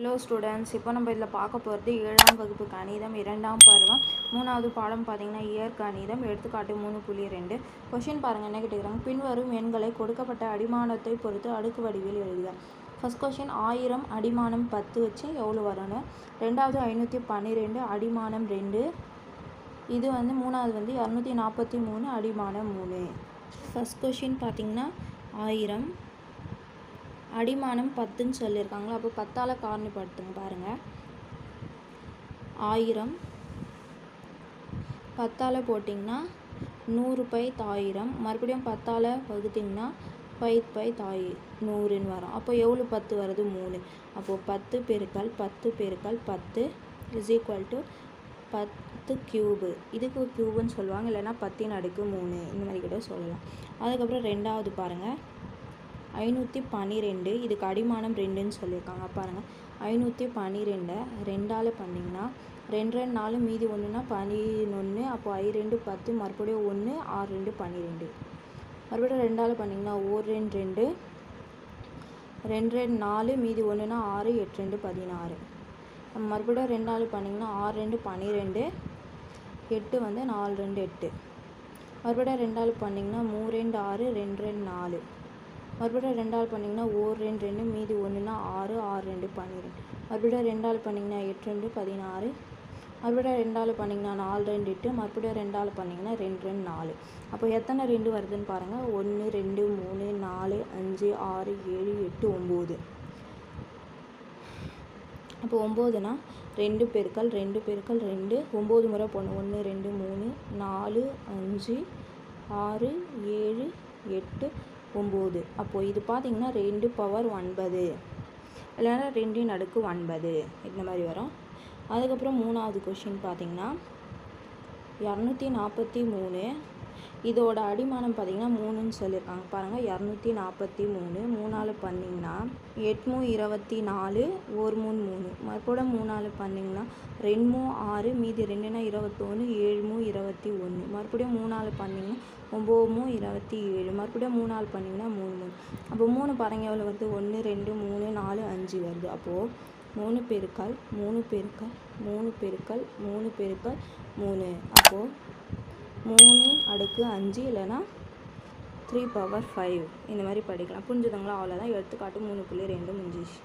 Hello students, இப்போ நம்ம இதில் பார்க்க போகிறது 7ஆம் வகுப்பு கணிதம் 2ஆம் பருவம் 3வது பாடம் பார்த்தீங்கன்னா இயற்கணிதம். எடுத்துக்காட்டு 3.2. கொஷின் பாருங்கள், என்ன கேட்டுக்கிறாங்க. பின்வரும் எண்களை கொடுக்கப்பட்ட அடிமானத்தை பொறுத்து அடுக்கு வடிவில் எழுதுக. ஃபர்ஸ்ட் கொஷின் 1000 அடிமானம் 10 வச்சு எவ்வளோ வரணும். ரெண்டாவது 512 அடிமானம் 2. இது மூணாவது 243 அடிமானம் 3. ஃபர்ஸ்ட் கொஷின் பார்த்தீங்கன்னா 1000 அடிமானம் 10ன்னு சொல்லியிருக்காங்களா. அப்போ 10ஆல் காரணிப்படுத்துங்க பாருங்கள். 1000 10ஆல் போட்டிங்கன்னா 100 பை 1000, மறுபடியும் 10ஆல் வகுத்திங்கன்னா பை 100ன்னு வரும். அப்போ எவ்வளோ 10 வருது 3. அப்போது 10 பெருக்கல் 10 பெருக்கல் 10 இஸ் ஈக்குவல் டு 10 கியூபு. இதுக்கு கியூபுன்னு சொல்லுவாங்க, இல்லைன்னா 10 அடுக்கு 3 இந்த மாதிரி கூட சொல்லலாம். அதுக்கப்புறம் ரெண்டாவது பாருங்கள் 512, இதுக்கு அடிமானம் 2ன்னு சொல்லியிருக்காங்க. பாருங்கள் 512 2ஆல் பண்ணிங்கன்னா 2 2 4 மீதி 1ன்னா 11. அப்போ 2 10 மறுபடியும் 1 6 2 12. மறுபடியும் 2ஆல் பண்ணிங்கன்னா 1 2 2 2 4 மீதி 1ன்னா 6 8 2 16. மறுபடியும் 2ஆல் பண்ணிங்கன்னா 6 2 12 8 4 2 8. மறுபடியும் 2ஆல் பண்ணிங்கன்னா 3 2 6 2 2 4. மறுபடியும் 2ஆல் பண்ணிங்கன்னா 1 2 2 மீதி 1ன்னா 6 6 2 12. மறுபடியும் 2ஆல் பண்ணிங்கன்னா 8 2 16. மறுபடியும் 2ஆல் பண்ணிங்கன்னா 4 2 8. மறுபடியும் 2ஆல் பண்ணிங்கன்னா 2 2 4. அப்போ எத்தனை 2 வருதுன்னு பாருங்கள். 1 2 3 4 5 6 7 8 9. அப்போ 9னா 2 பெருக்கல் 2 பெருக்கல் 2 9 முறை போடணும். 1 2 3 4 5 6 7 8 9. அப்போது இது பார்த்திங்கன்னா 2 பவர் 9 இல்லைன்னா 2 அடுக்கு 9 இந்த மாதிரி வரும். அதுக்கப்புறம் மூணாவது கொஷின் பார்த்திங்கன்னா 243, இதோட அடிமானம் பார்த்திங்கன்னா 3ன்னு சொல்லியிருக்காங்க. பாருங்கள் 243 3ஆல் பண்ணிங்கன்னா 8 24 1 3 3. மறுபடியும் 3ஆல் பண்ணிங்கன்னா 2 6 மீதி 2ன்னா 21 7 21. மறுபடியும் 3ஆல் பண்ணிங்கன்னா 9 27. மறுபடியும் 3ஆல் பண்ணிங்கன்னா 3 3. அப்போ 3 பாருங்கள் எவ்வளோ வருது. 1 2 3 4 5 வருது. அப்போது 3 பெருக்கல் 3 பெருக்கல் 3 பெருக்கல் 3 பெருக்கல் 3. அப்போது 3 அடுக்கு 5 இல்லைன்னா 3 பவர் 5 இந்த மாதிரி படிக்கலாம். புரிஞ்சுதுங்களா? அவ்வளோதான். எடுத்துக்காட்டு 3.2 முடிஞ்சிச்சு.